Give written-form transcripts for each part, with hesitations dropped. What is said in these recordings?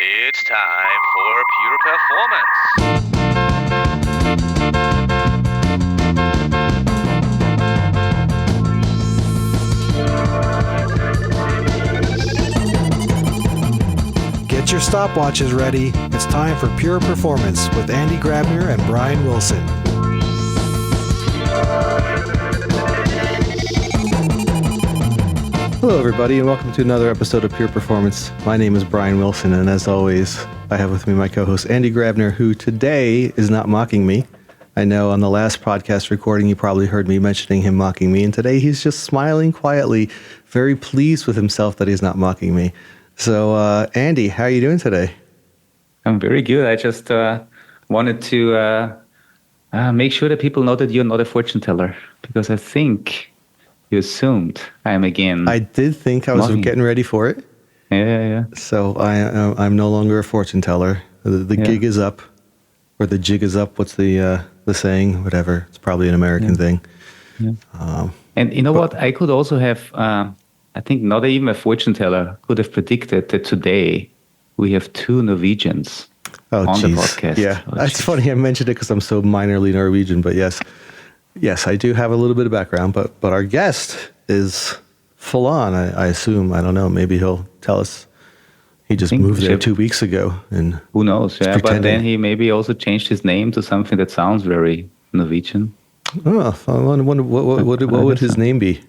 It's time for Pure Performance. Get your stopwatches ready. It's time for Pure Performance with Andy Grabner and Brian Wilson. Hello, everybody, and welcome to another episode of Pure Performance. My name is Brian Wilson, and as always, I have with me my co-host Andy Grabner, who today is not mocking me. I know on the last podcast recording, you probably heard me mentioning him mocking me, and today he's just smiling quietly, very pleased with himself that he's not mocking me. So, Andy, how are you doing today? I'm very good. I just wanted to make sure that people know that you're not a fortune teller, because I think you assumed I am again. I did think I was getting ready for it. Yeah. So I'm no longer a fortune teller. The gig is up, or the jig is up. What's the saying? Whatever. It's probably an American thing. Yeah. And you know what? I could also have. I think not even a fortune teller could have predicted that today we have two Norwegians on the podcast. Yeah, that's funny. I mentioned it because I'm so minorly Norwegian, but yes, I do have a little bit of background. But our guest is full on. I assume. I don't know. Maybe he'll tell us. He just moved there 2 weeks ago, and who knows? Yeah, but then he maybe also changed his name to something that sounds very Norwegian. Oh, I wonder what would his name be?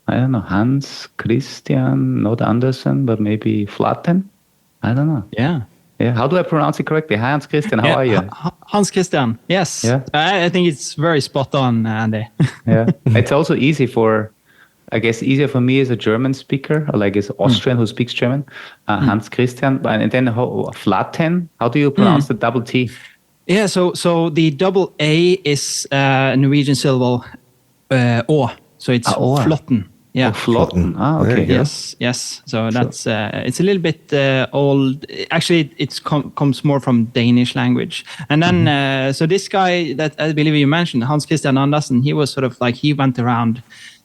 I don't know, Hans Kristian, not Andersen, but maybe Flaatten? I don't know. Yeah. How do I pronounce it correctly? Hans Kristian, how are you? Hans Kristian, yes. Yeah. I think it's very spot on, Andy. Yeah. It's also easier for me as a German speaker, or like as Austrian who speaks German. Hans Kristian, and then Flaatten, how do you pronounce the double T? Yeah, so the double A is Norwegian syllable Å, so it's Flaatten. Yeah, Flaatten. Okay. Yes. So that's it's a little bit old. Actually, it comes more from Danish language. And then so this guy that I believe you mentioned, Hans Kristian Andersen, he was sort of like he went around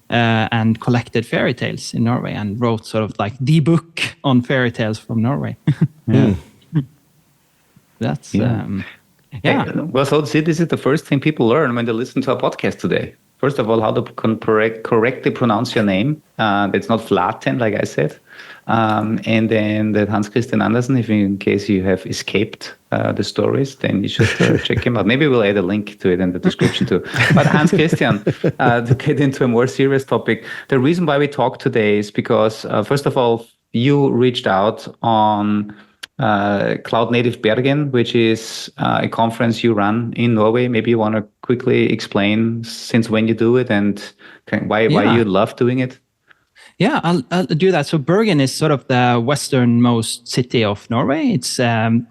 and collected fairy tales in Norway and wrote sort of like the book on fairy tales from Norway. That's Well, so see, this is the first thing people learn when they listen to our podcast today. First of all, how to correctly pronounce your name. It's not Flaatten, like I said. And then that Hans Kristian Andersen, if in case you have escaped the stories, then you should check him out. Maybe we'll add a link to it in the description too. But Hans Kristian, to get into a more serious topic, the reason why we talk today is because, first of all, you reached out on Cloud Native Bergen, which is a conference you run in Norway. Maybe you want to quickly explain since when you do it and why you love doing it. Yeah, I'll do that. So Bergen is sort of the westernmost city of Norway. It's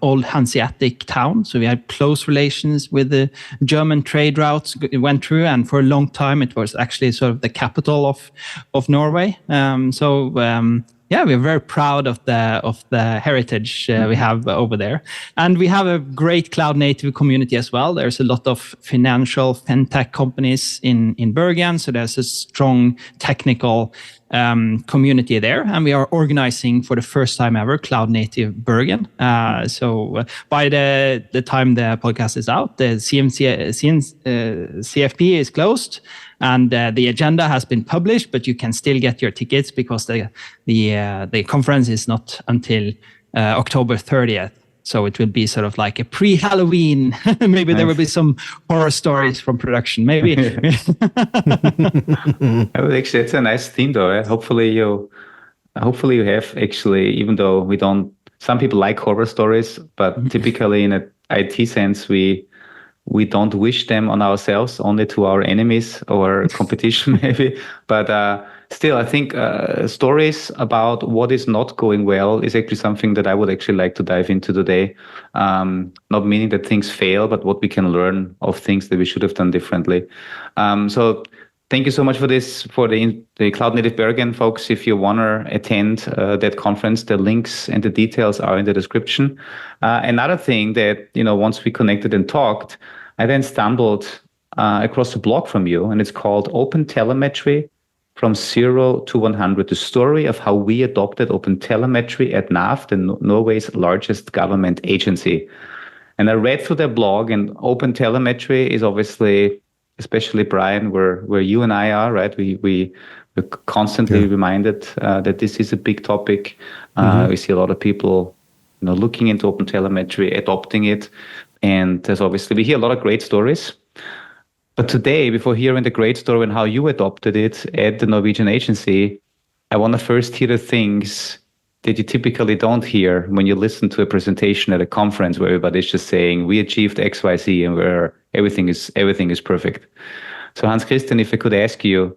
old Hanseatic town. So we had close relations with the German trade routes it went through, and for a long time it was actually sort of the capital of Norway. Yeah, we're very proud of the heritage we have over there. And we have a great cloud native community as well. There's a lot of financial fintech companies in Bergen. So there's a strong technical community there. And we are organizing for the first time ever Cloud Native Bergen. So by the time the podcast is out, the CFP is closed. And the agenda has been published, but you can still get your tickets because the conference is not until October 30th. So it will be sort of like a pre-Halloween. Maybe there will be some horror stories from production. Maybe. Actually, it's a nice theme, though. Eh? Hopefully you have actually, even though we don't. Some people like horror stories, but typically in an IT sense, we don't wish them on ourselves, only to our enemies or competition maybe. But still, I think stories about what is not going well is actually something that I would actually like to dive into today. Not meaning that things fail, but what we can learn of things that we should have done differently. So thank you so much for this, for the Cloud Native Bergen, folks. If you want to attend that conference, the links and the details are in the description. Another thing that, once we connected and talked, I then stumbled across a blog from you, and it's called OpenTelemetry, from 0 to 100, the story of how we adopted OpenTelemetry at NAV, Norway's largest government agency. And I read through their blog, and OpenTelemetry is obviously, especially Brian, where you and I are, right? We're constantly reminded that this is a big topic. We see a lot of people, looking into OpenTelemetry, adopting it, and there's obviously we hear a lot of great stories. But today, before hearing the great story and how you adopted it at the Norwegian agency, I want to first hear the things that you typically don't hear when you listen to a presentation at a conference where everybody's just saying, we achieved X, Y, Z, and where everything is perfect. So Hans Kristian, if I could ask you,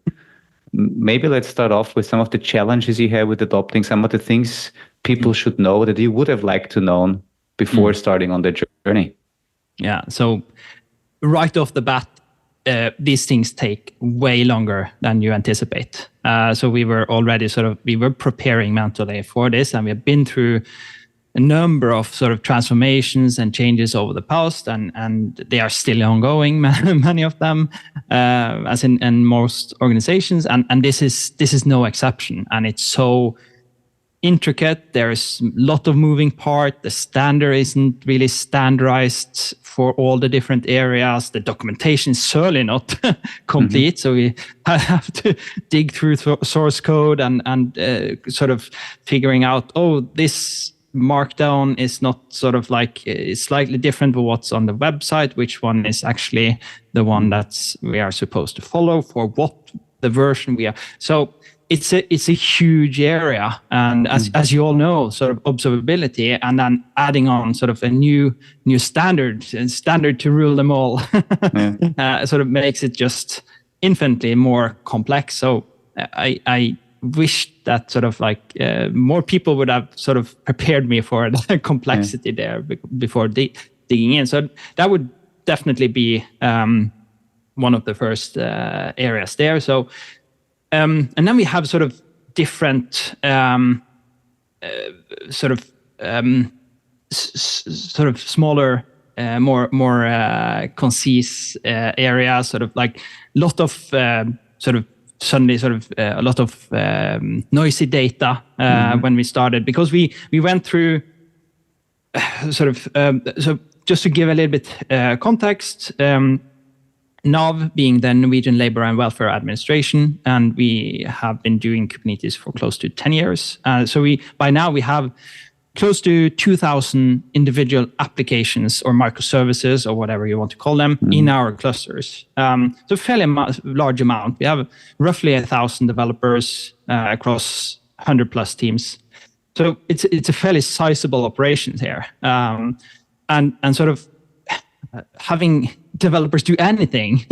maybe let's start off with some of the challenges you have with adopting, some of the things people should know that you would have liked to know before starting on their journey. Yeah, so right off the bat, these things take way longer than you anticipate. So we were already we were preparing mentally for this, and we have been through a number of sort of transformations and changes over the past, and they are still ongoing, many of them, as in most organizations, and this is no exception, and it's so intricate. There's a lot of moving part. The standard isn't really standardized for all the different areas. The documentation is certainly not complete. So we have to dig through source code and sort of figuring out, this markdown is not it's slightly different from what's on the website. Which one is actually the one that we are supposed to follow for what the version we are. So it's a huge area, and as you all know, sort of observability, and then adding on sort of a new standard to rule them all, sort of makes it just infinitely more complex. So I wish that sort of more people would have sort of prepared me for the complexity there before digging in. So that would definitely be one of the first areas there. So. And then we have sort of different smaller, more concise areas, sort of like lot of a lot of noisy data when we started, because we went through so just to give a little bit context. NAV being the Norwegian Labour and Welfare Administration, and we have been doing Kubernetes for close to 10 years. So by now we have close to 2,000 individual applications or microservices or whatever you want to call them in our clusters. So fairly large amount. We have roughly 1,000 developers across 100 plus teams. So it's a fairly sizable operation here, and sort of having developers do anything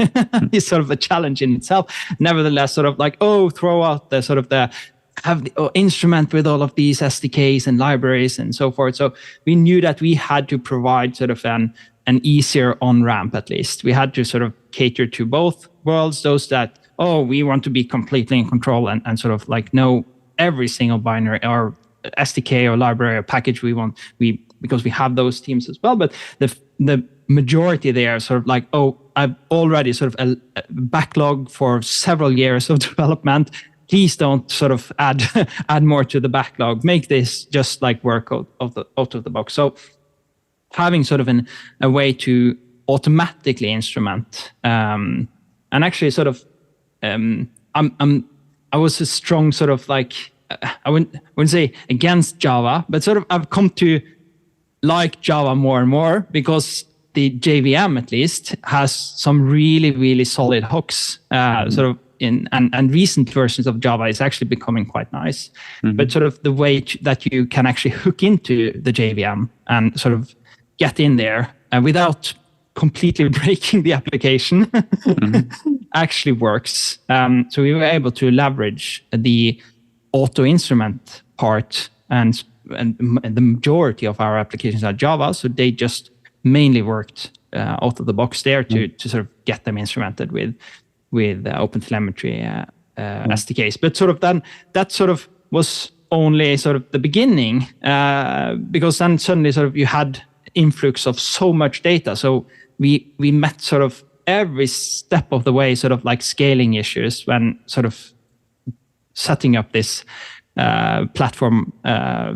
is sort of a challenge in itself. Nevertheless, sort of throw out the sort of have the instrument with all of these SDKs and libraries and so forth. So we knew that we had to provide sort of an easier on-ramp, at least. We had to sort of cater to both worlds, those that, we want to be completely in control and sort of know every single binary or SDK or library or package we want, because we have those teams as well. But the majority there sort of I've already sort of a backlog for several years of development. Please don't sort of add more to the backlog. Make this just work out of the box. So having sort of a way to automatically instrument, and actually sort of I was a strong sort of I wouldn't say against Java, but sort of I've come to like Java more and more, because the JVM at least has some really, really solid hooks, sort of and recent versions of Java is actually becoming quite nice. But sort of the way that you can actually hook into the JVM and sort of get in there without completely breaking the application actually works. So we were able to leverage the auto instrument part, and the majority of our applications are Java, so they just mainly worked out of the box there to sort of get them instrumented with OpenTelemetry SDKs. But sort of then that sort of was only sort of the beginning, because then suddenly sort of you had influx of so much data. So we met sort of every step of the way, sort of scaling issues when sort of setting up this platform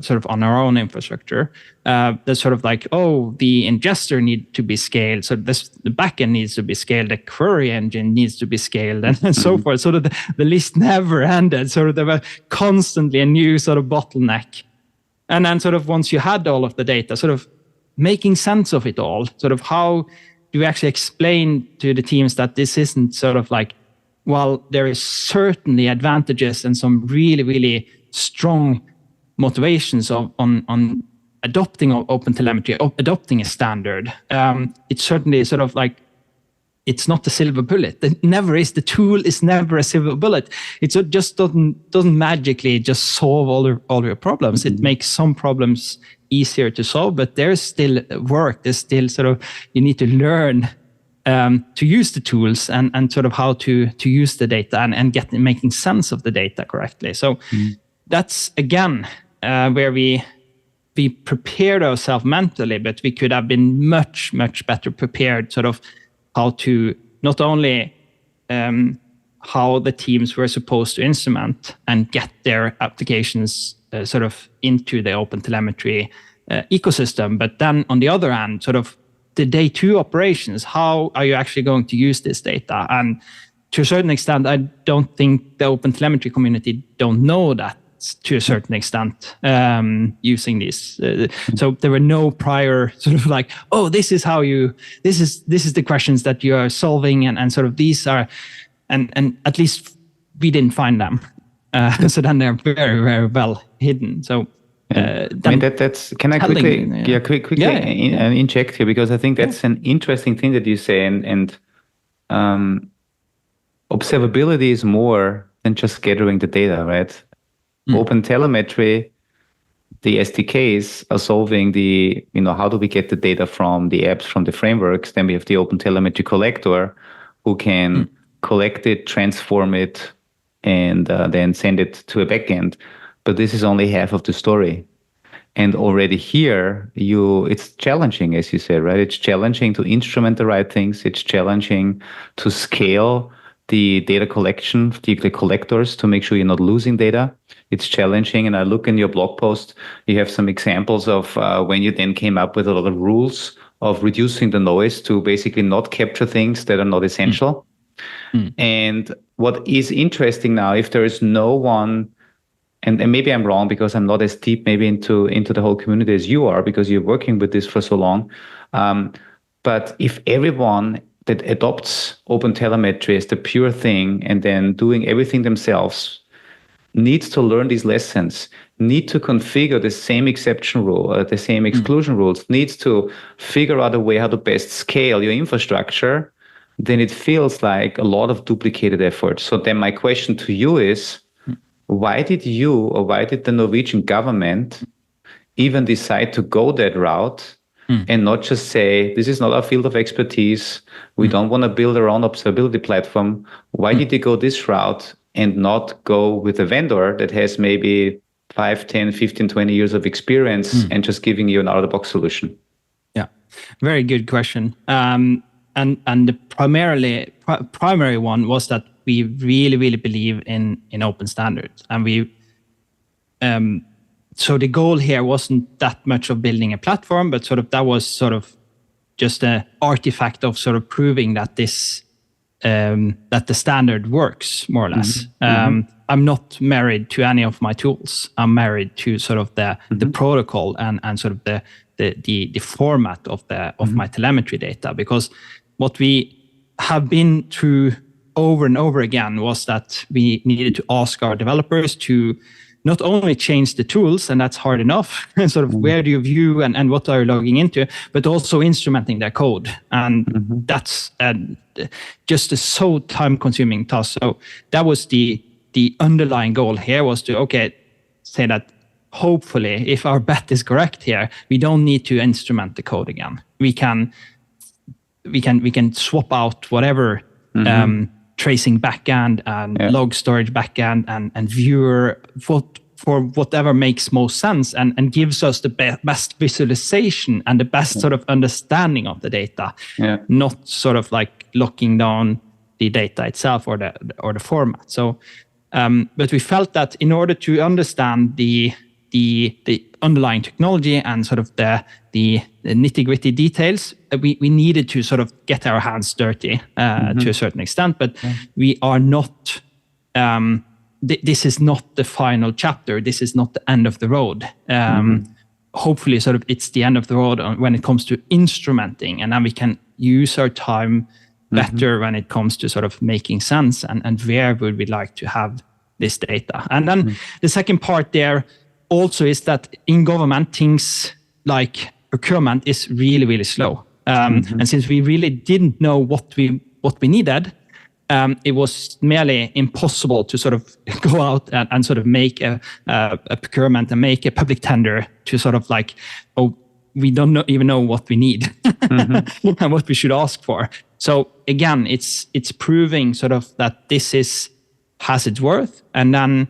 sort of on our own infrastructure, that's sort of like, oh, the ingester needs to be scaled, so the backend needs to be scaled, the query engine needs to be scaled, and so forth. Sort of the list never ended. Sort of there were constantly a new sort of bottleneck. And then sort of once you had all of the data, sort of making sense of it all, sort of how do we actually explain to the teams that this isn't sort of like, well, there is certainly advantages and some really, really strong motivations on adopting OpenTelemetry, adopting a standard. It's certainly sort of like, it's not a silver bullet. It never is. The tool is never a silver bullet. It just doesn't magically just solve all your problems. It makes some problems easier to solve, but there's still work. There's still sort of, you need to learn to use the tools and sort of how to use the data and making sense of the data correctly. So that's again where we prepared ourselves mentally, but we could have been much better prepared. Sort of how to not only how the teams were supposed to instrument and get their applications sort of into the OpenTelemetry ecosystem, but then on the other hand, sort of the day two operations, how are you actually going to use this data? And to a certain extent, I don't think the OpenTelemetry community don't know that to a certain extent using these. So there were no prior sort of like, oh, this is the questions that you are solving, and sort of these are, and at least we didn't find them. So then they're very well hidden. So I mean, that's. Can I quickly inject here, because I think that's an interesting thing that you say, and observability is more than just gathering the data, right? OpenTelemetry, the SDKs are solving the, how do we get the data from the apps, from the frameworks? Then we have the OpenTelemetry collector who can collect it, transform it, and then send it to a backend. But this is only half of the story. And already here, it's challenging, as you said, right? It's challenging to instrument the right things. It's challenging to scale the data collection, the collectors, to make sure you're not losing data. It's challenging. And I look in your blog post, you have some examples of when you then came up with a lot of rules of reducing the noise to basically not capture things that are not essential. And what is interesting now, if there is no one, and maybe I'm wrong because I'm not as deep maybe into the whole community as you are, because you're working with this for so long. But if everyone that adopts OpenTelemetry as the pure thing and then doing everything themselves needs to learn these lessons, need to configure the same exception rule, the same exclusion rules, needs to figure out a way how to best scale your infrastructure, then it feels like a lot of duplicated effort. So then my question to you is, why did the Norwegian government even decide to go that route and not just say, this is not our field of expertise, we don't want to build our own observability platform? Why did they go this route and not go with a vendor that has maybe 5, 10, 15, 20 years of experience and just giving you an out-of-the-box solution? Yeah, very good question. And the primary one was that we really believe in open standards, and we so the goal here wasn't that much of building a platform, but sort of that was sort of just an artifact of sort of proving that this that the standard works more or less. I'm not married to any of my tools. I'm married to sort of the protocol and sort of the format of my telemetry data, because what we have been through over and over again was that we needed to ask our developers to not only change the tools, and that's hard enough, and sort of where do you view and what are you logging into, but also instrumenting their code. And that's just a so time-consuming task. So that was the underlying goal here, was to, say that hopefully, if our bet is correct here, we don't need to instrument the code again. We can swap out whatever tracing backend and log storage backend and viewer for whatever makes most sense and gives us the best visualization and the best sort of understanding of the data, not sort of like locking down the data itself or the format. So But we felt that in order to understand the underlying technology and sort of the nitty-gritty details, we needed to sort of get our hands dirty to a certain extent. But we are not. This is not the final chapter. This is not the end of the road. Hopefully, sort of, it's the end of the road when it comes to instrumenting, and then we can use our time better when it comes to sort of making sense and where would we like to have this data. And then the second part there also is that in government, things like procurement is really, really slow. And since we really didn't know what we needed, it was merely impossible to sort of go out and sort of make a procurement and make a public tender to sort of like, we don't even know what we need and what we should ask for. So again, it's proving sort of that this has its worth. And then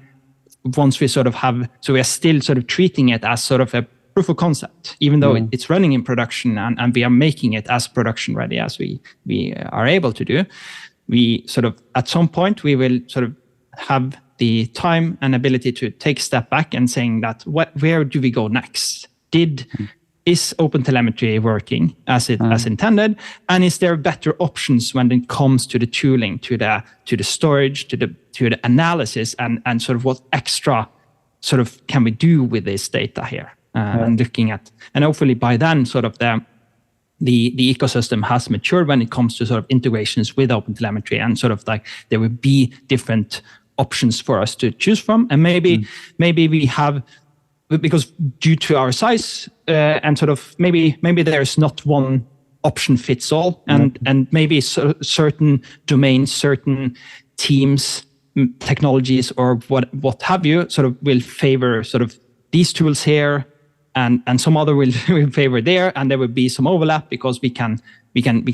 once we sort of so we are still sort of treating it as sort of a proof of concept, even though it's running in production and we are making it as production ready as we are able to do. We sort of, at some point, we will sort of have the time and ability to take a step back and saying that where do we go next? Is OpenTelemetry working as intended? And is there better options when it comes to the tooling, to the storage, to the analysis, and sort of what extra sort of can we do with this data here? And looking at, and hopefully by then sort of the ecosystem has matured when it comes to sort of integrations with OpenTelemetry, and sort of like there will be different options for us to choose from. And maybe we have, because due to our size and sort of maybe there's not one option fits all, and maybe certain domains, certain teams, technologies, or what have you, sort of will favor sort of these tools here, and some other will favor there, and there will be some overlap because we can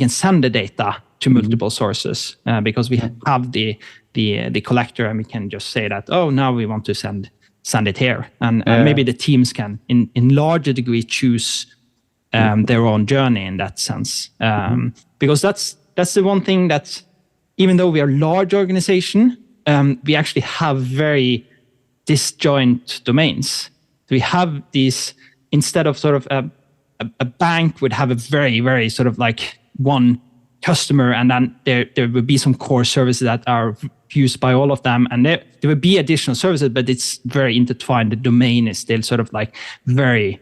send the data to multiple sources because we have the collector, and we can just say that, now we want to send it here, and maybe the teams can in larger degree choose their own journey in that sense, because that's the one thing that, even though we are a large organization, we actually have very disjoint domains. We have these, instead of sort of a bank would have a very, very sort of like one customer, and then there would be some core services that are used by all of them, and there would be additional services, but it's very intertwined. The domain is still sort of like very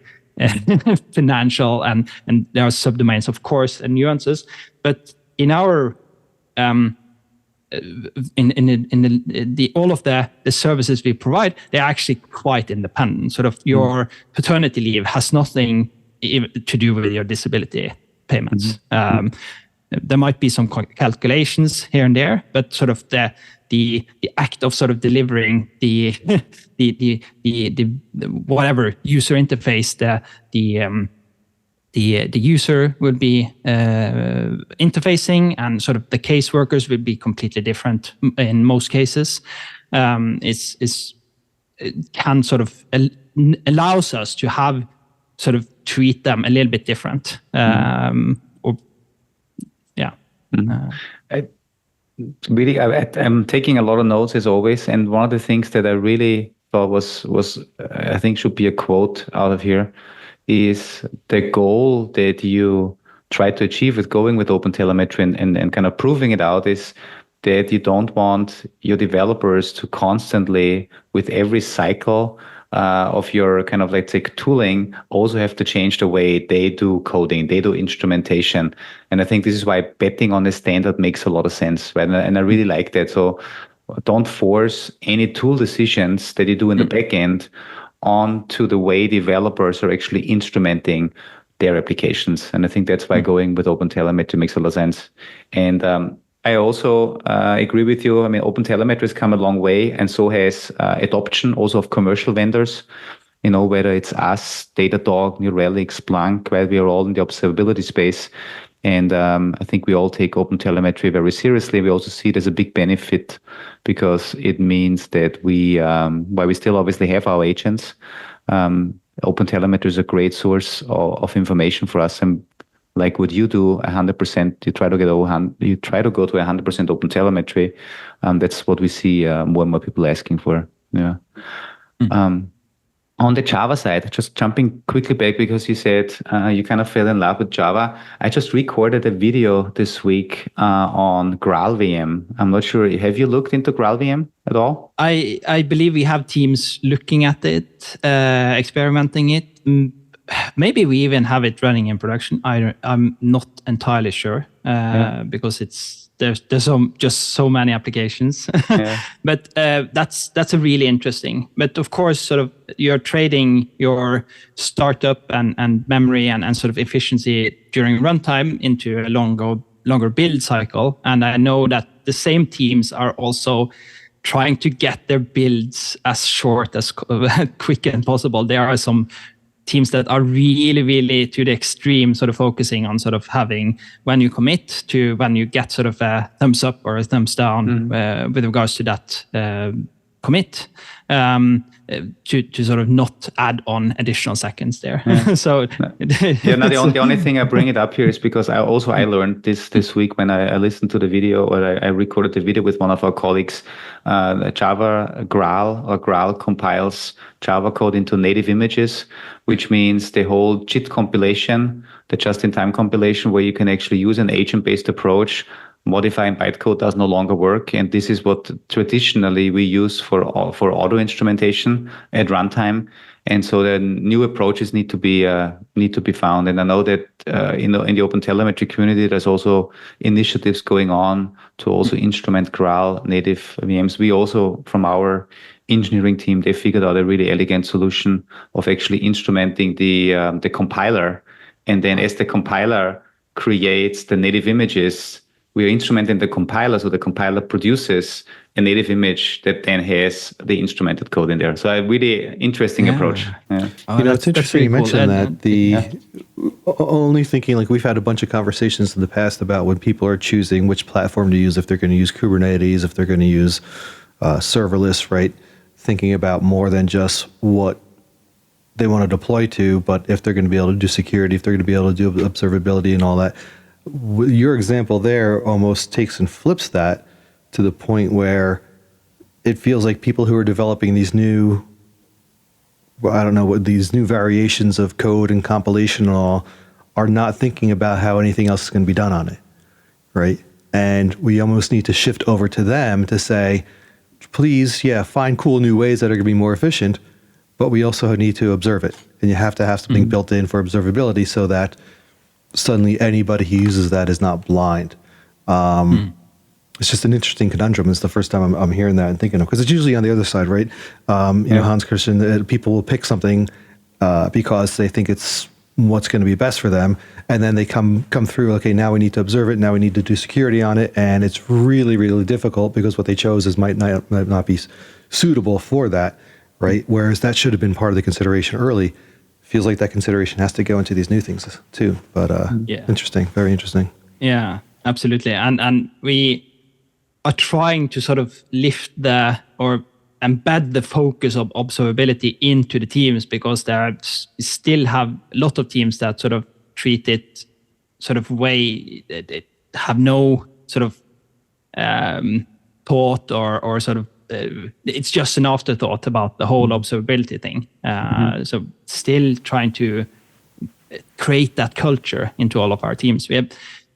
financial, and there are subdomains, of course, and nuances. But in our in all of the services we provide, they're actually quite independent. Sort of your paternity leave has nothing to do with your disability payments. There might be some calculations here and there, but sort of the act of sort of delivering the whatever user interface the user will be interfacing, and sort of the caseworkers will be completely different in most cases. It can sort of allows us to have sort of treat them a little bit different. I'm taking a lot of notes as always, and one of the things that I really thought was I think should be a quote out of here is the goal that you try to achieve with going with OpenTelemetry and kind of proving it out is that you don't want your developers to constantly, with every cycle of your kind of, let's say, tooling, also have to change the way they do coding, they do instrumentation. And I think this is why betting on a standard makes a lot of sense, right? And I really like that. So don't force any tool decisions that you do in the back end onto the way developers are actually instrumenting their applications. And I think that's why going with OpenTelemetry makes a lot of sense. And I also agree with you. I mean, OpenTelemetry has come a long way, and so has adoption also of commercial vendors. You know, whether it's us, Datadog, New Relic, Splunk, where we are all in the observability space. And I think we all take OpenTelemetry very seriously. We also see it as a big benefit because it means that while we still obviously have our agents, OpenTelemetry is a great source of information for us. And like what you do, 100%. You try to go to 100% OpenTelemetry. That's what we see more and more people asking for. Yeah. On the Java side, just jumping quickly back because you said you kind of fell in love with Java. I just recorded a video this week on GraalVM. I'm not sure. Have you looked into GraalVM at all? I believe we have teams looking at it, experimenting it. Maybe we even have it running in production. I'm not entirely sure because there's just so many applications. But that's a really interesting. But of course, sort of you're trading your startup and memory and sort of efficiency during runtime into a longer build cycle. And I know that the same teams are also trying to get their builds as short as quick as possible. There are some teams that are really, really to the extreme, sort of focusing on sort of having when you commit to when you get sort of a thumbs up or a thumbs down with regards to that commit to sort of not add on additional seconds there. So the only thing I bring it up here is because I learned this week when I listened to the video, or I recorded the video with one of our colleagues. Java Graal compiles Java code into native images, which means the whole JIT compilation, the just-in-time compilation, where you can actually use an agent-based approach. Modifying bytecode does no longer work, and this is what traditionally we use for auto instrumentation at runtime. And so the new approaches need to be found. And I know that in the OpenTelemetry community, there's also initiatives going on to also instrument Graal native VMs. We also, from our engineering team, they figured out a really elegant solution of actually instrumenting the compiler, and then as the compiler creates the native images, we are instrumenting the compiler, so the compiler produces a native image that then has the instrumented code in there. So a really interesting approach. Yeah. It's interesting you mentioned that. Only thinking, like, we've had a bunch of conversations in the past about when people are choosing which platform to use, if they're going to use Kubernetes, if they're going to use serverless, right? Thinking about more than just what they want to deploy to, but if they're going to be able to do security, if they're going to be able to do observability and all that. Your example there almost takes and flips that to the point where it feels like people who are developing these new, these new variations of code and compilation and all are not thinking about how anything else is going to be done on it, right? And we almost need to shift over to them to say, please, find cool new ways that are going to be more efficient, but we also need to observe it. And you have to have something built in for observability so that suddenly anybody who uses that is not blind. It's just an interesting conundrum. It's the first time I'm hearing that and thinking of, because it's usually on the other side, right? Hans Kristian, people will pick something because they think it's what's going to be best for them, and then they come through, okay, now we need to observe it, now we need to do security on it, and it's really, really difficult because what they chose might not be suitable for that, right? Whereas that should have been part of the consideration early. Feels like that consideration has to go into these new things too. But interesting, very interesting. Yeah, absolutely. And we are trying to sort of lift or embed the focus of observability into the teams, because there still have a lot of teams that sort of treat it sort of way that have no sort of thought or sort of it's just an afterthought about the whole observability thing. So still trying to create that culture into all of our teams. We have,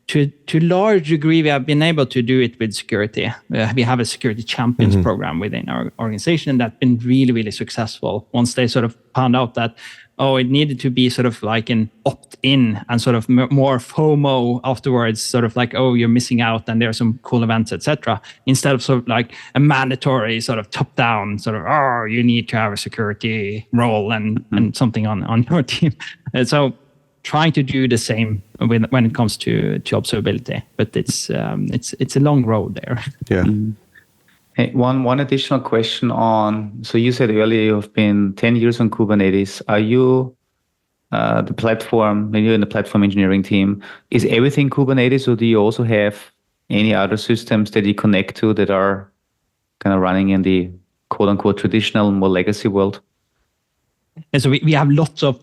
to a large degree, we have been able to do it with security. We have a security champions program within our organization that's been really, really successful. Once they sort of found out that, it needed to be sort of like an opt-in and sort of more FOMO afterwards, sort of like, you're missing out and there are some cool events, etc. Instead of sort of like a mandatory sort of top-down sort of, you need to have a security role and something on your team. And so trying to do the same when it comes to observability, but it's a long road there. Yeah. Hey, one additional question on, so you said earlier you've been 10 years on Kubernetes. Are you the platform, maybe you're in the platform engineering team, is everything Kubernetes, or do you also have any other systems that you connect to that are kind of running in the quote unquote traditional, more legacy world? And so we have lots of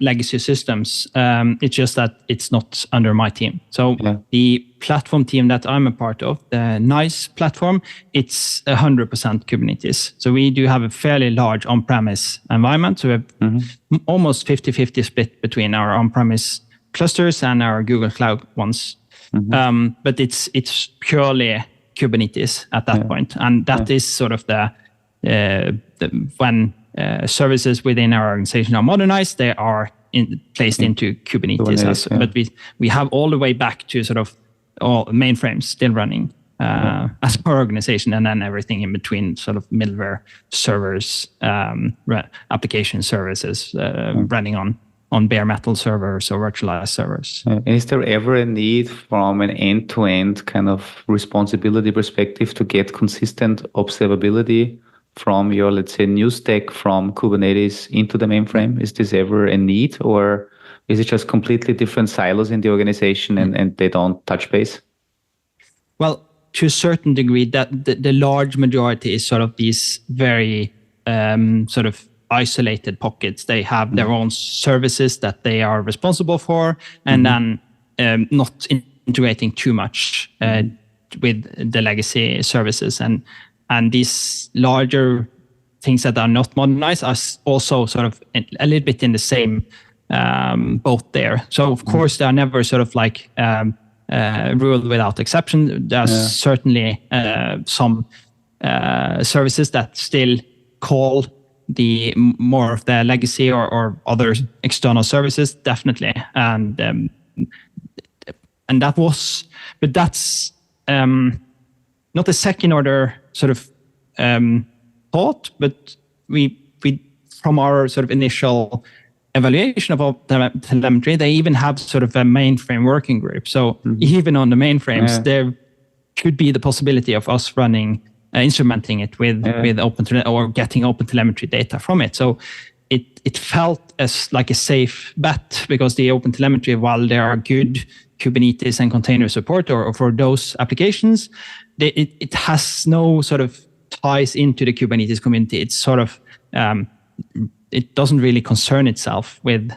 legacy systems. It's just that it's not under my team. So the platform team that I'm a part of, the NICE platform, it's 100% Kubernetes. So we do have a fairly large on-premise environment. So we have almost 50-50 split between our on-premise clusters and our Google Cloud ones. But it's purely Kubernetes at that point. And that is sort of the when services within our organization are modernized, they are placed into Kubernetes. But we have all the way back to sort of all mainframes still running as our organization, and then everything in between, sort of middleware servers, application services running on bare metal servers or virtualized servers. Is there ever a need from an end-to-end kind of responsibility perspective to get consistent observability from your, let's say, new stack from Kubernetes into the mainframe? Is this ever a need, or is it just completely different silos in the organization and they don't touch base? Well, to a certain degree, that the large majority is sort of these very sort of isolated pockets. They have their own services that they are responsible for, and then not integrating too much with the legacy services. And these larger things that are not modernized are also sort of a little bit in the same boat there. So of course, they are never sort of like ruled without exception. There's certainly some services that still call the more of the legacy or other external services, definitely. And that was, but that's not a second order sort of thought, but we from our sort of initial evaluation of OpenTelemetry, they even have sort of a mainframe working group. So even on the mainframes, there could be the possibility of us running, instrumenting it with OpenTelemetry or getting OpenTelemetry data from it. So it felt as like a safe bet, because the OpenTelemetry, while there are good Kubernetes and container support or for those applications, it has no sort of ties into the Kubernetes community. It's sort of it doesn't really concern itself with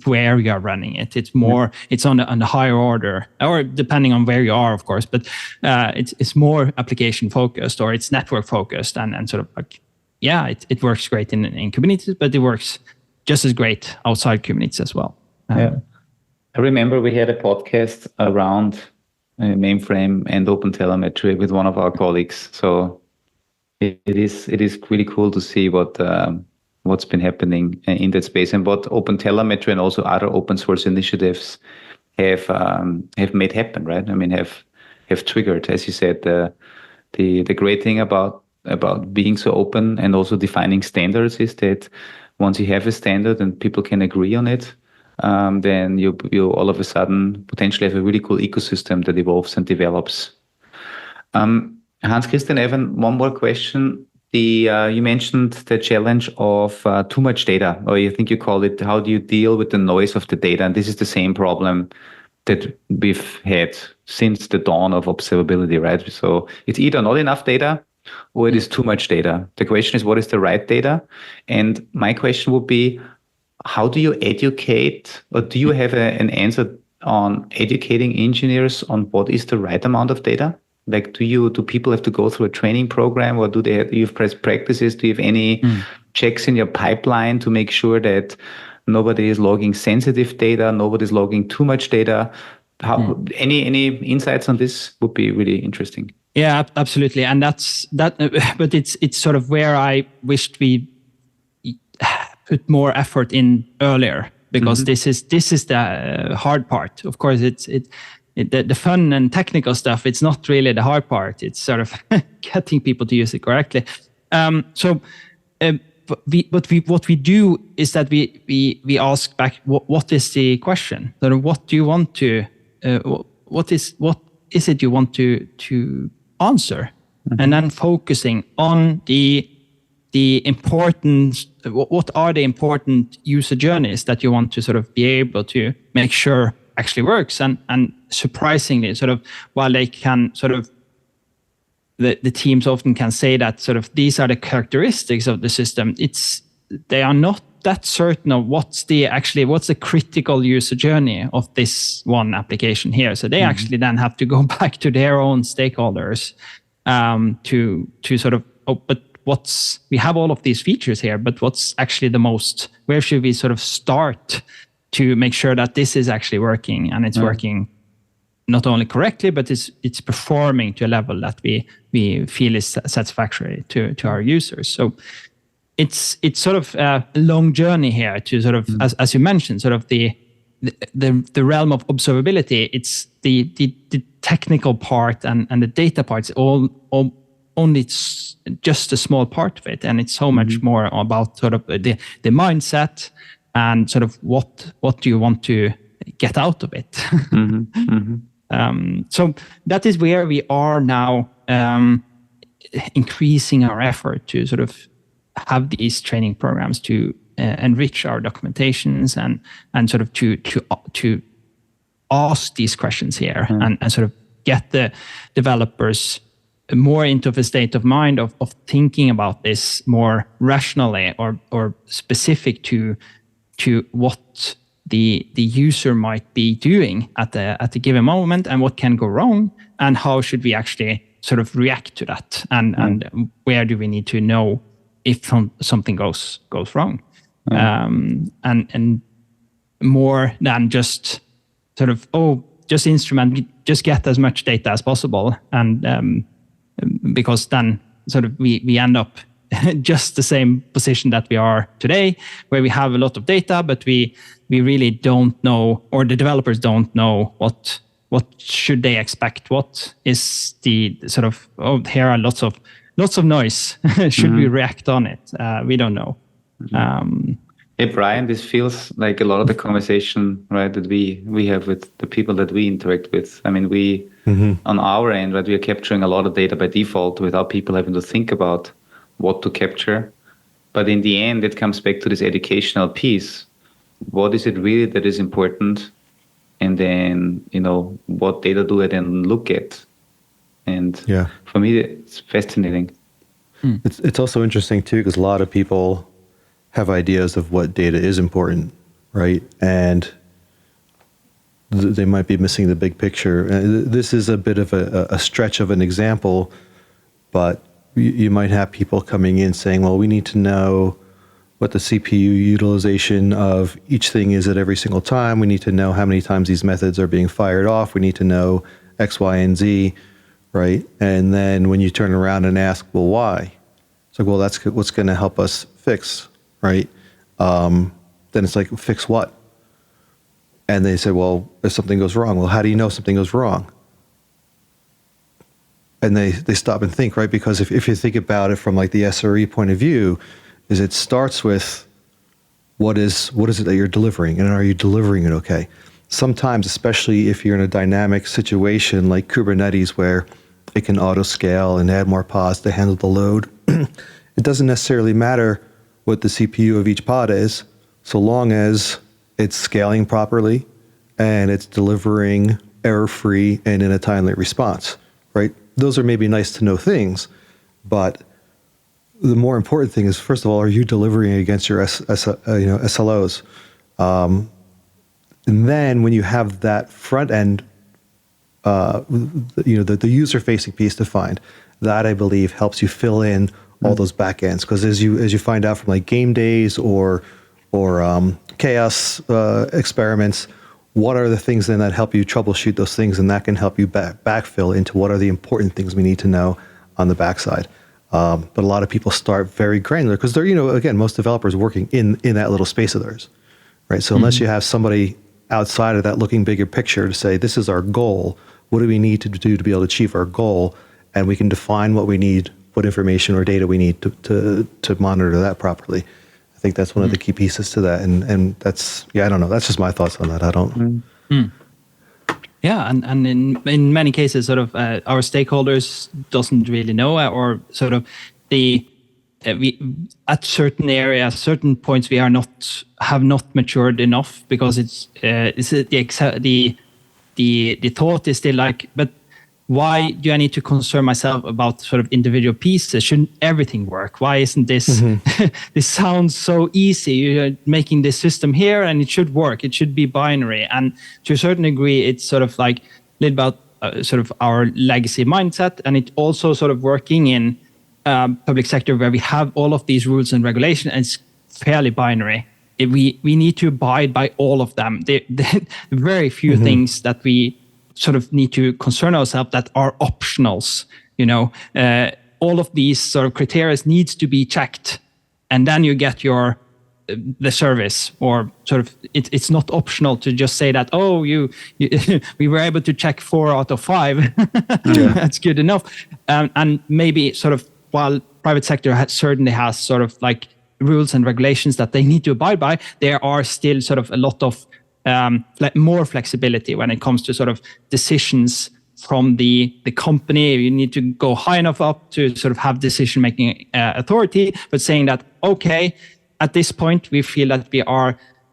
where you are running it. It's more it's on the higher order, or depending on where you are, of course. But it's more application focused, or it's network focused, and sort of like it works great in Kubernetes, but it works just as great outside Kubernetes as well. I remember we had a podcast around mainframe and OpenTelemetry with one of our colleagues. So it is really cool to see what's been happening in that space, and what OpenTelemetry and also other open source initiatives have made happen, right? I mean, have triggered, as you said, the great thing about being so open and also defining standards is that once you have a standard and people can agree on it, then you all of a sudden potentially have a really cool ecosystem that evolves and develops. Hans Kristian, I have one more question. You mentioned the challenge of too much data, or you think you call it, how do you deal with the noise of the data? And this is the same problem that we've had since the dawn of observability, right? So it's either not enough data or it is too much data. The question is, what is the right data? And my question would be, how do you educate, or do you have an answer on educating engineers on what is the right amount of data? Like, do people have to go through a training program, or do you have best practices? Do you have any checks in your pipeline to make sure that nobody is logging sensitive data, nobody's logging too much data? Any insights on this would be really interesting. Yeah, absolutely. And that's that. But it's sort of where I wished we put more effort in earlier, because this is the hard part. Of course, the fun and technical stuff, it's not really the hard part. It's sort of getting people to use it correctly. What we do is that we ask back, what is the question? So what do you want to? What is it you want to answer? And then focusing on the important. What are the important user journeys that you want to sort of be able to make sure actually works? And surprisingly, sort of, while they can sort of, the teams often can say that sort of these are the characteristics of the system, they are not that certain of what's the critical user journey of this one application here. So they actually then have to go back to their own stakeholders to sort of, but we have all of these features here, but what's actually where should we sort of start to make sure that this is actually working, and it's working not only correctly, but it's performing to a level that we feel is satisfactory to our users. So it's sort of a long journey here to sort of, as you mentioned, sort of the realm of observability. It's the technical part and the data parts only just a small part of it, and it's so much more about sort of the mindset and sort of what do you want to get out of it. So that is where we are now, increasing our effort to sort of have these training programs to enrich our documentations and sort of to ask these questions here and sort of get the developers more into a state of mind of thinking about this more rationally or specific to what the user might be doing at the given moment, and what can go wrong, and how should we actually sort of react to that, and where do we need to know if something goes wrong, and more than just sort of just instrument, just get as much data as possible, and because then sort of we end up just the same position that we are today, where we have a lot of data, but we really don't know, or the developers don't know what should they expect. What is the sort of, here are lots of noise. Should we react on it? We don't know. Hey, Brian, this feels like a lot of the conversation, right, that we have with the people that we interact with. I mean, we, on our end, right, we are capturing a lot of data by default without people having to think about what to capture. But in the end, it comes back to this educational piece. What is it really that is important? And then, what data do I then look at? And for me, it's fascinating. It's also interesting too, because a lot of people have ideas of what data is important, right? And they might be missing the big picture. This is a bit of a stretch of an example, but you might have people coming in saying, well, we need to know what the CPU utilization of each thing is at every single time. We need to know how many times these methods are being fired off. We need to know X, Y, and Z, right? And then when you turn around and ask, well, why? It's like, well, that's what's going to help us fix, right? Then it's like, fix what? And they say, well, if something goes wrong, well, how do you know something goes wrong? And they stop and think, right? Because if you think about it from like the SRE point of view, is it starts with what is it that you're delivering, and are you delivering it okay? Sometimes, especially if you're in a dynamic situation like Kubernetes where it can auto scale and add more pods to handle the load, it doesn't necessarily matter what the CPU of each pod is, so long as it's scaling properly and it's delivering error-free and in a timely response, right? Those are maybe nice to know things, but the more important thing is, first of all, are you delivering against your SLOs? And then when you have that front end, the user-facing piece defined, that I believe helps you fill in all those back ends. Because as you find out from like game days or chaos experiments, what are the things then that help you troubleshoot those things, and that can help you backfill into what are the important things we need to know on the backside. But a lot of people start very granular because they're, again, most developers working in that little space of theirs, right? So unless you have somebody outside of that looking bigger picture to say, this is our goal, what do we need to do to be able to achieve our goal? And we can define what we need, what information or data we need to monitor that properly. I think that's one of the key pieces to that. And that's, I don't know. That's just my thoughts on that. I don't. Yeah, and in many cases, sort of our stakeholders doesn't really know, or sort of we at certain areas, certain points, we have not matured enough, because the thought is still like, but why do I need to concern myself about sort of individual pieces? Shouldn't everything work? Why isn't this, this sounds so easy. You're making this system here and it should work. It should be binary. And to a certain degree, it's sort of like a little about sort of our legacy mindset. And it also sort of working in public sector where we have all of these rules and regulations, and it's fairly binary. We need to abide by all of them. There are very few things that we sort of need to concern ourselves that are optionals. All of these sort of criteria needs to be checked, and then you get the service. Or sort of it's not optional to just say that, oh, you we were able to check 4 out of 5. That's good enough. And maybe sort of while private sector certainly has sort of like rules and regulations that they need to abide by, there are still sort of a lot of more flexibility when it comes to sort of decisions from the company. You need to go high enough up to sort of have decision-making authority, but saying that, okay, at this point, we feel that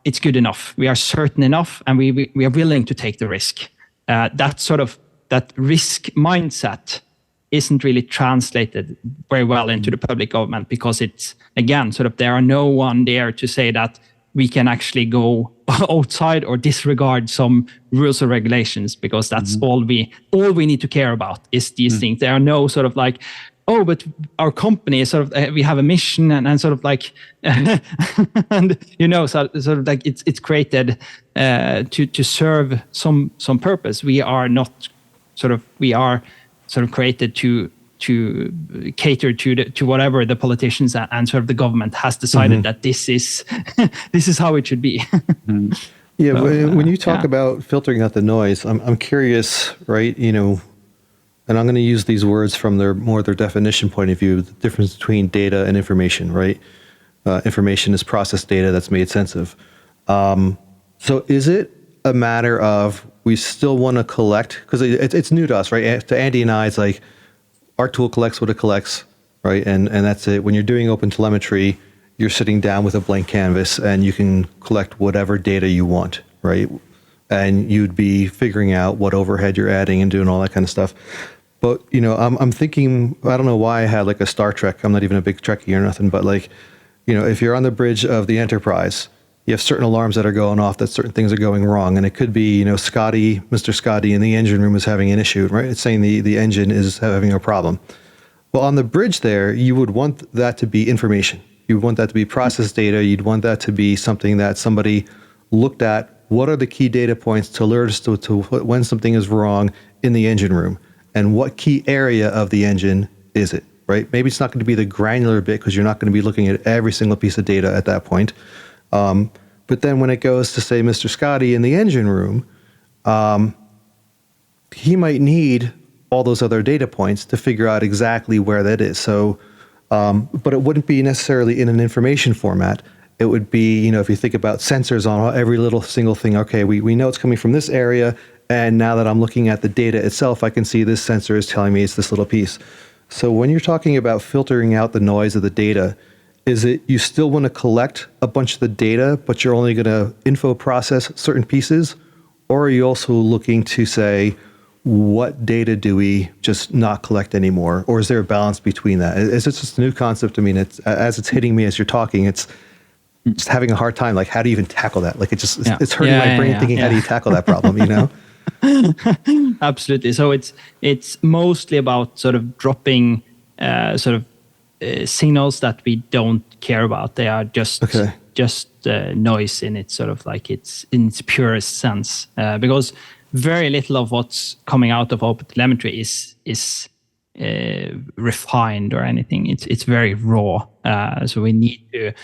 it's good enough. We are certain enough, and we are willing to take the risk. That risk mindset isn't really translated very well into the public government, because it's, again, sort of there are no one there to say that we can actually go outside or disregard some rules or regulations, because that's all we need to care about is these things. There are no sort of like, oh, but our company is sort of, we have a mission and sort of like, and sort of like it's created to serve some purpose. We are sort of created to cater to whatever the politicians and sort of the government has decided that this is how it should be. Yeah, when you talk about filtering out the noise, I'm curious, right? And I'm going to use these words from their definition point of view, the difference between data and information, right? Information is processed data that's made sense of. So is it a matter of we still want to collect, because it's new to us, right? To Andy and I, it's like our tool collects what it collects, right? And that's it. When you're doing OpenTelemetry, you're sitting down with a blank canvas and you can collect whatever data you want, right? And you'd be figuring out what overhead you're adding and doing all that kind of stuff. But, I'm thinking, I don't know why I had like a Star Trek. I'm not even a big Trekkie or nothing, but like, if you're on the bridge of the Enterprise, you have certain alarms that are going off, that certain things are going wrong. And it could be, Mr. Scotty in the engine room is having an issue, right? It's saying the engine is having a problem. Well, on the bridge there, you would want that to be information. You would want that to be processed data. You'd want that to be something that somebody looked at. What are the key data points to alert us to when something is wrong in the engine room? And what key area of the engine is it, right? Maybe it's not going to be the granular bit, because you're not going to be looking at every single piece of data at that point. But then when it goes to, say, Mr. Scotty in the engine room, he might need all those other data points to figure out exactly where that is. So, but it wouldn't be necessarily in an information format. It would be, if you think about sensors on every little single thing, okay, we know it's coming from this area, and now that I'm looking at the data itself, I can see this sensor is telling me it's this little piece. So when you're talking about filtering out the noise of the data, is it you still want to collect a bunch of the data, but you're only going to info process certain pieces? Or are you also looking to say, what data do we just not collect anymore? Or is there a balance between that? Is it just a new concept? I mean, as it's hitting me as you're talking, it's just having a hard time. Like, how do you even tackle that? Like, it's hurting my brain thinking, how do you tackle that problem, Absolutely. So it's mostly about sort of dropping signals that we don't care about. They are just noise in its sort of like it's in its purest sense, because very little of what's coming out of OpenTelemetry is refined or anything. It's very raw. So we need to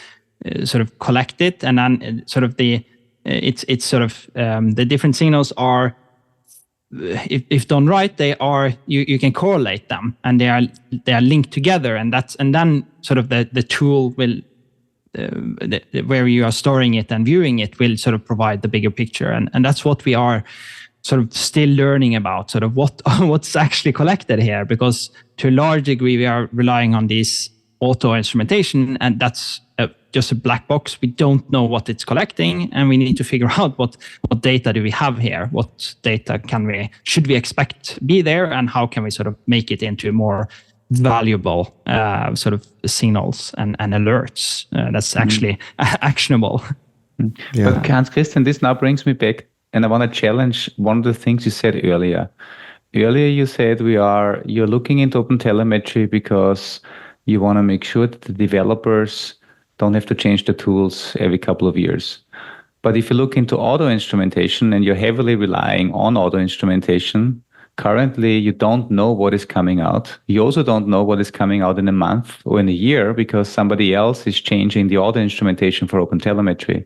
sort of collect it, and then sort of the different signals are, if done right, they are you can correlate them, and they are linked together, and then sort of the tool will where you are storing it and viewing it will sort of provide the bigger picture, and that's what we are sort of still learning about, sort of what's actually collected here, because to a large degree we are relying on these auto instrumentation, and that's a just a black box. We don't know what it's collecting, and we need to figure out what data do we have here, what data should we expect be there, and how can we sort of make it into more valuable sort of signals and alerts that's actually actionable. Yeah. But Hans Kristian, this now brings me back, and I want to challenge one of the things you said earlier. Earlier you said you're looking into OpenTelemetry because you want to make sure that the developers don't have to change the tools every couple of years. But if you look into auto instrumentation and you're heavily relying on auto instrumentation, currently you don't know what is coming out. You also don't know what is coming out in a month or in a year because somebody else is changing the auto instrumentation for OpenTelemetry.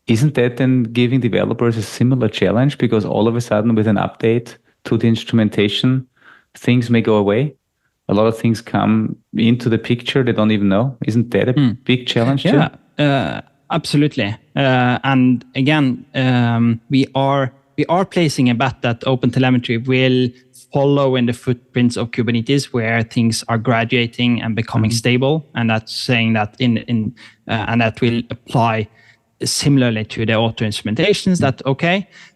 Isn't that then giving developers a similar challenge? Because all of a sudden with an update to the instrumentation, things may go away. A lot of things come into the picture they don't even know. Isn't that a big challenge too? Yeah, absolutely. And again, we are placing a bet that OpenTelemetry will follow in the footprints of Kubernetes, where things are graduating and becoming stable, and that's saying that and that will apply similarly to the auto instrumentations. That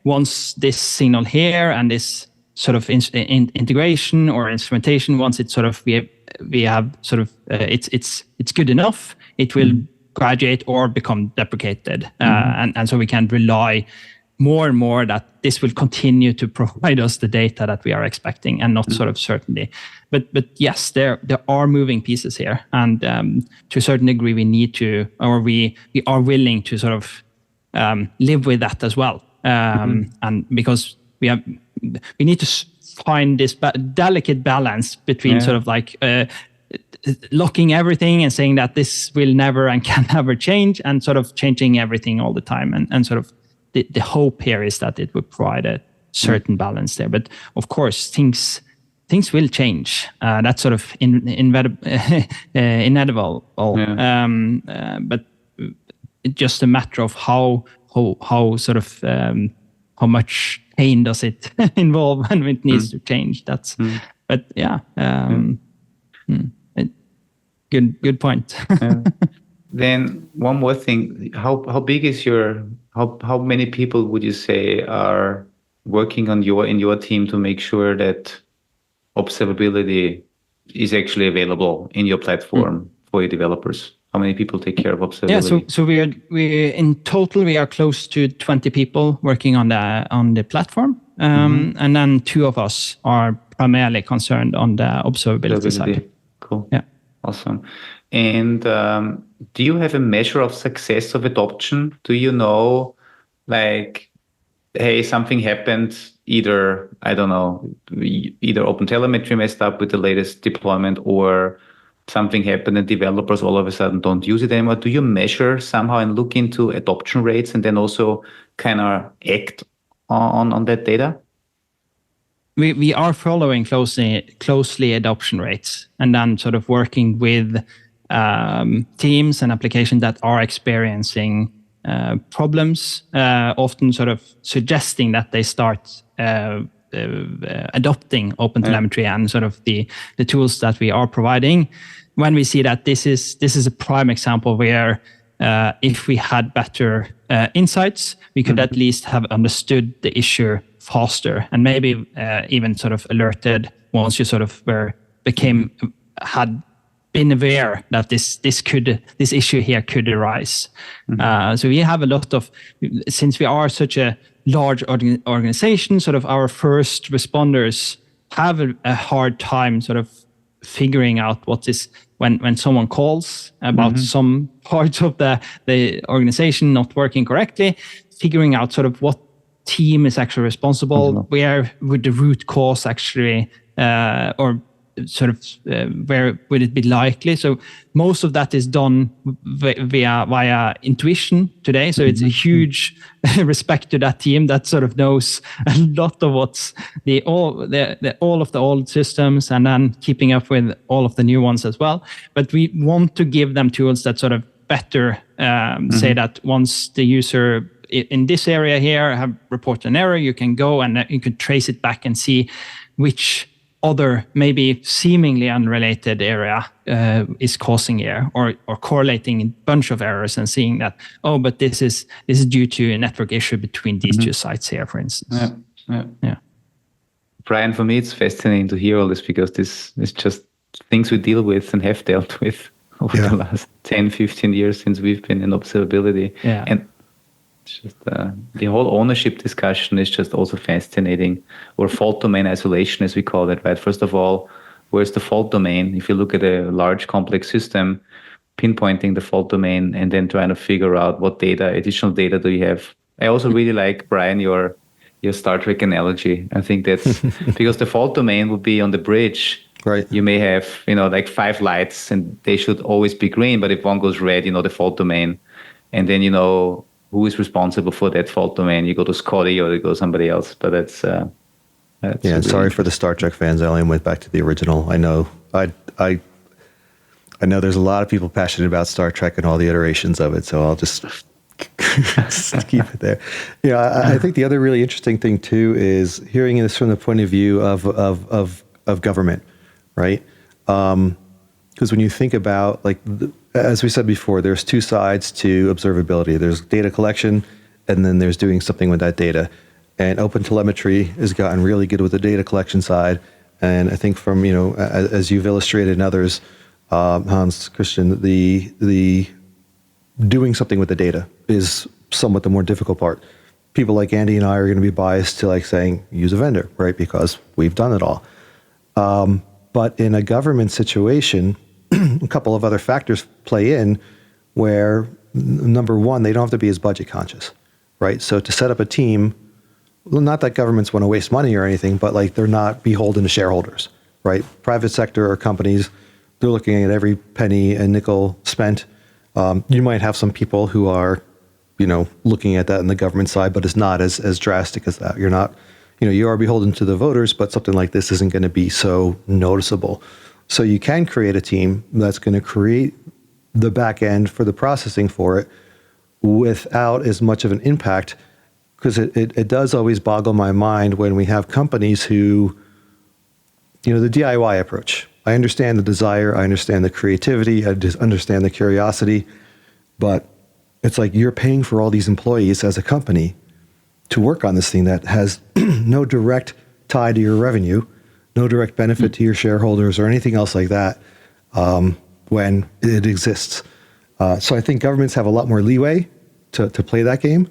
once this signal here and this sort of integration or instrumentation, once it's sort of we have sort of it's good enough, it will graduate or become deprecated, and so we can rely more and more that this will continue to provide us the data that we are expecting, and not sort of certainty. But yes, there are moving pieces here, and to a certain degree we need to, or we are willing to sort of live with that as well, and because we need to find this delicate balance between sort of like locking everything and saying that this will never and can never change, and sort of changing everything all the time, and sort of the hope here is that it would provide a certain balance there. But of course things will change. That's sort of inevitable. But it's just a matter of how sort of how much pain does it involve when it needs to change. That's but yeah. Good point. Then one more thing: how big is how many people would you say are working in your team to make sure that observability is actually available in your platform for your developers? How many people take care of observability? Yeah, so we in total we are close to 20 people working on the platform, and then 2 of us are primarily concerned on the observability side. Cool. Yeah. Awesome. And do you have a measure of success of adoption? Do you know, like, hey, something happened, either OpenTelemetry messed up with the latest deployment, or something happened and developers all of a sudden don't use it anymore? Do you measure somehow and look into adoption rates and then also kind of act on that data? We are following closely adoption rates, and then sort of working with teams and applications that are experiencing problems, often sort of suggesting that they start adopting OpenTelemetry and sort of the tools that we are providing. When we see that this is a prime example where if we had better insights, we could at least have understood the issue faster, and maybe even sort of alerted once you sort of had been aware that this issue here could arise. So we have a lot of, since we are such a large organization, sort of our first responders have a hard time sort of figuring out what is when someone calls about some parts of the organization not working correctly, figuring out sort of what team is actually responsible, where would the root cause actually, or sort of where would it be likely. So most of that is done via intuition today. So it's a huge respect to that team that sort of knows a lot of what's all of the old systems, and then keeping up with all of the new ones as well. But we want to give them tools that sort of better say that once the user in this area here have reported an error, you can go and you can trace it back and see which other, maybe seemingly unrelated area is causing error, or correlating a bunch of errors and seeing that, oh, but this is due to a network issue between these two sites here, for instance. Yeah. Brian, for me, it's fascinating to hear all this, because this is just things we deal with and have dealt with over the last 10, 15 years since we've been in observability. Yeah. And just the whole ownership discussion is just also fascinating, or fault domain isolation, as we call it, right? First of all, where's the fault domain? If you look at a large complex system, pinpointing the fault domain and then trying to figure out what additional data do you have. I also really like, Brian, your Star Trek analogy. I think that's because the fault domain would be on the bridge. Right. You may have, like 5 lights, and they should always be green, but if one goes red, the fault domain. And then, who is responsible for that fault domain? You go to Scotty or you go to somebody else. But that's really sorry for the Star Trek fans. I only went back to the original. I know there's a lot of people passionate about Star Trek and all the iterations of it, so I'll just keep it there. I think the other really interesting thing too is hearing this from the point of view of government, right? Because when you think about, as we said before, there's 2 sides to observability. There's data collection, and then there's doing something with that data. And OpenTelemetry has gotten really good with the data collection side. And I think from, as you've illustrated and others, Hans Kristian, the doing something with the data is somewhat the more difficult part. People like Andy and I are going to be biased to saying, use a vendor, right? Because we've done it all. But in a government situation, a couple of other factors play in where, number one, they don't have to be as budget conscious, right? So to set up a team, well, not that governments want to waste money or anything, but they're not beholden to shareholders, right? Private sector or companies, they're looking at every penny and nickel spent. You might have some people who are, looking at that in the government side, but it's not as drastic as that. You're not, you are beholden to the voters, but something like this isn't going to be so noticeable. So you can create a team that's going to create the back end for the processing for it without as much of an impact, because it does always boggle my mind when we have companies who, the DIY approach. I understand the desire, I understand the creativity, I just understand the curiosity, but it's you're paying for all these employees as a company to work on this thing that has no direct tie to your revenue, no direct benefit to your shareholders or anything else like that when it exists. So I think governments have a lot more leeway to play that game.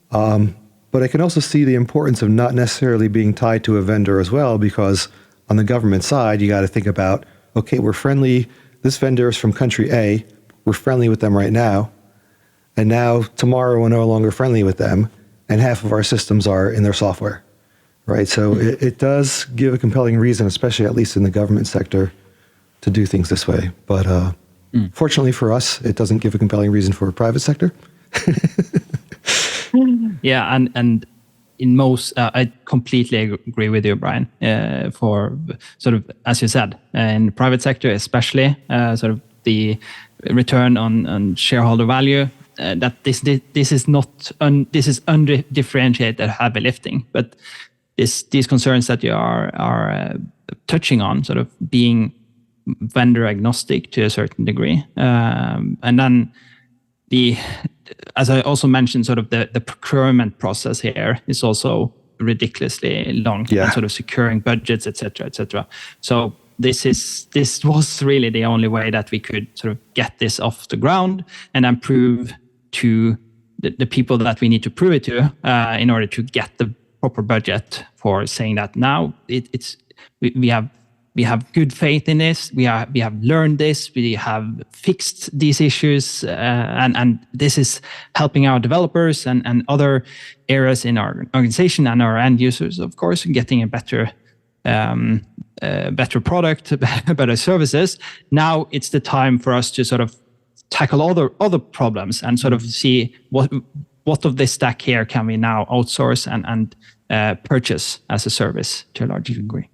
But I can also see the importance of not necessarily being tied to a vendor as well, because on the government side, you got to think about, okay, we're friendly. This vendor is from country A. We're friendly with them right now. And now tomorrow we're no longer friendly with them. And half of our systems are in their software, right? So it does give a compelling reason, especially at least in the government sector, to do things this way. But fortunately for us, it doesn't give a compelling reason for a private sector. Yeah, and in most, I completely agree with you, Brian. For sort of, as you said, in private sector especially, sort of the return on shareholder value, that this is not this is undifferentiated heavy lifting, but these concerns that you are touching on, sort of being vendor agnostic to a certain degree, and then as I also mentioned, sort of the procurement process here is also ridiculously long, and sort of securing budgets, etc., etc. So this was really the only way that we could sort of get this off the ground and then prove to the people that we need to prove it to in order to get the proper budget for saying that now we have good faith in this. We have learned this. We have fixed these issues, and this is helping our developers and other areas in our organization and our end users, of course, getting a better product, better services. Now it's the time for us to sort of tackle other problems and sort of see what of this stack here can we now outsource and purchase as a service to a large degree.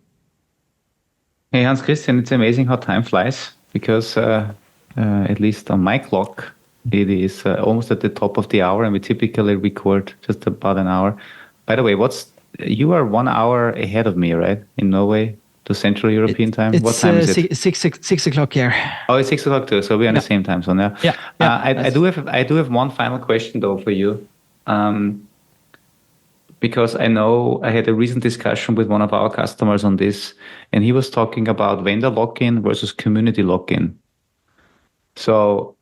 Hey, Hans Kristian, it's amazing how time flies, because at least on my clock, it is almost at the top of the hour, and we typically record just about an hour. By the way, you are 1 hour ahead of me, right? In Norway? to Central European time? It's, what time is it? 6 o'clock here. Oh, it's 6 o'clock too. So we're on the same time zone. Yeah. Yeah. I do have one final question though for you, because I know I had a recent discussion with one of our customers on this, and he was talking about vendor lock-in versus community lock-in. So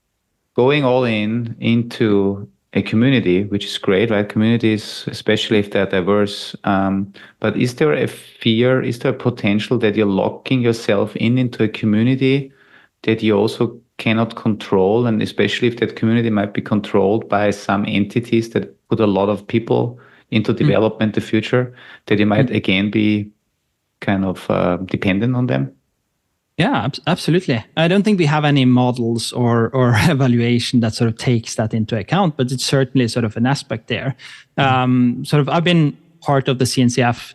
going all into a community, which is great, right? Communities, especially if they're diverse. But is there a fear, is there a potential that you're locking yourself into a community that you also cannot control? And especially if that community might be controlled by some entities that put a lot of people into development in the future, that you might again be kind of dependent on them? Yeah, absolutely. I don't think we have any models or evaluation that sort of takes that into account, but it's certainly sort of an aspect there. I've been part of the CNCF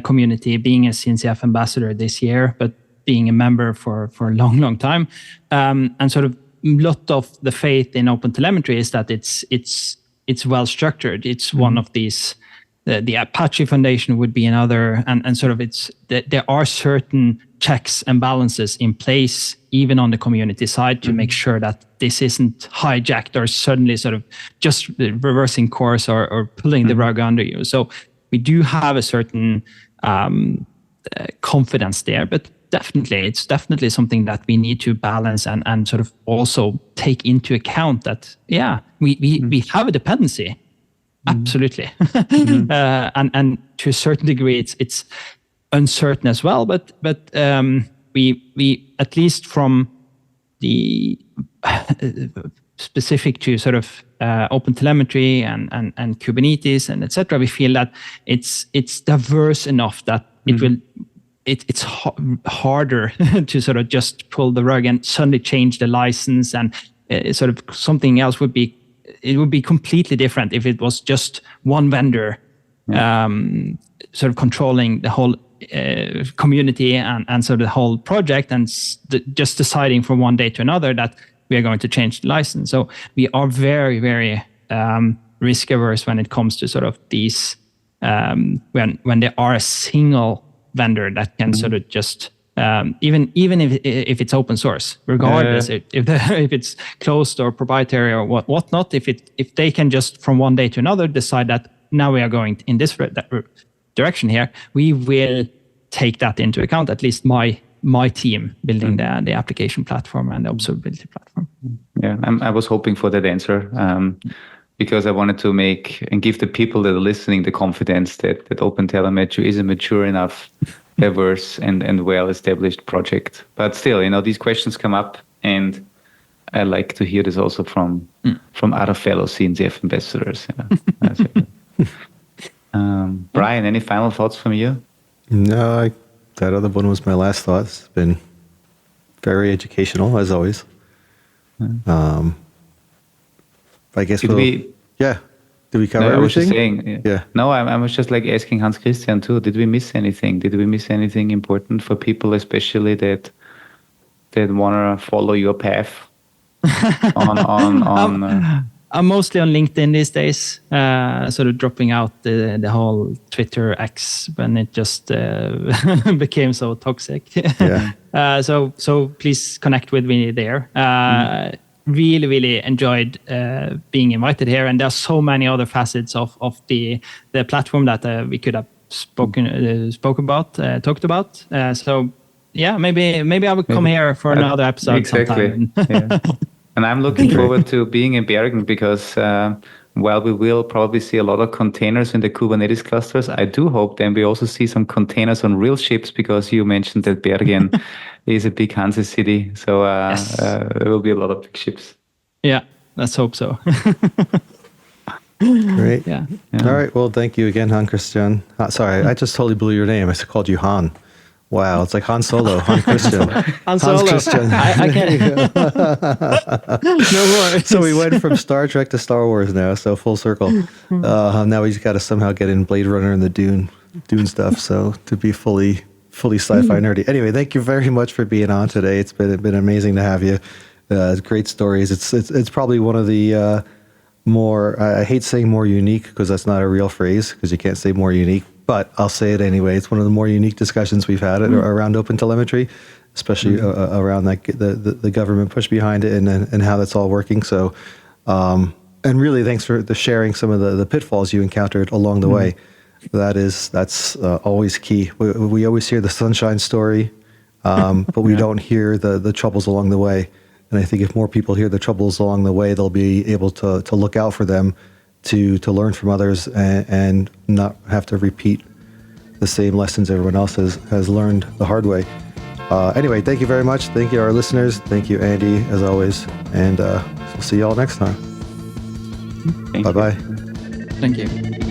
community, being a CNCF ambassador this year, but being a member for a long time. And sort of a lot of the faith in OpenTelemetry is that it's well structured. It's one of these. The Apache Foundation would be another, and sort of there are certain checks and balances in place, even on the community side, to make sure that this isn't hijacked or suddenly sort of just reversing course or pulling the rug under you. So we do have a certain confidence there, but it's definitely something that we need to balance and sort of also take into account that, we have a dependency. Absolutely. And to a certain degree, it's uncertain as well, but we at least from the specific to sort of OpenTelemetry and Kubernetes and etc., we feel that it's diverse enough that it's harder to sort of just pull the rug and suddenly change the license, and sort of something else would be completely different if it was just one vendor sort of controlling the whole community and sort of the whole project, and just deciding from one day to another that we are going to change the license. So we are very, very risk averse when it comes to sort of these when there are a single vendor that can sort of just even if it's open source, regardless if it's closed or proprietary or whatnot, if they can just from one day to another decide that now we are going in this direction here, we will take that into account. At least my team building the application platform and the observability platform. Yeah, I was hoping for that answer because I wanted to make and give the people that are listening the confidence that OpenTelemetry is a mature enough, diverse and well-established project. But still, these questions come up, and I like to hear this also from other fellow CNCF ambassadors. That's very good. Brian, any final thoughts from you? No, that other one was my last thought. It's been very educational, as always. I guess Did we cover everything? I was just saying, yeah. No, I was just like asking Hans Kristian too. Did we miss anything? Did we miss anything important for people, especially that want to follow your path? I'm mostly on LinkedIn these days, sort of dropping out the whole Twitter X when it just became so toxic. Yeah. So please connect with me there. Really, really enjoyed being invited here, and there are so many other facets of the platform that we could have talked about. So yeah, maybe I will come here for another episode sometime. Yeah. And I'm looking forward to being in Bergen because while we will probably see a lot of containers in the Kubernetes clusters, I do hope then we also see some containers on real ships, because you mentioned that Bergen is a big Hanse city. So there will be a lot of big ships. Yeah, let's hope so. Great. Yeah. All right. Well, thank you again, Hans Kristian. Sorry, I just totally blew your name. I called you Han. Wow, it's like Han Solo, Han Kristian. Han Solo. Hans Kristian. I can't. No worries. So we went from Star Trek to Star Wars now, so full circle. Now we just got to somehow get in Blade Runner and the Dune stuff, so to be fully sci-fi nerdy. Anyway, thank you very much for being on today. It's been amazing to have you. Great stories. It's probably one of the more, I hate saying more unique because that's not a real phrase because you can't say more unique, but I'll say it anyway. It's one of the more unique discussions we've had around OpenTelemetry, especially around like the government push behind it and how that's all working. So, and really thanks for the sharing some of the pitfalls you encountered along the way. That's always key. We always hear the sunshine story, but we don't hear the troubles along the way. And I think if more people hear the troubles along the way, they'll be able to look out for them, to learn from others, and not have to repeat the same lessons everyone else has learned the hard way. Anyway, thank you very much. Thank you, our listeners. Thank you, Andy, as always. And we'll see you all next time. Bye-bye. Thank you.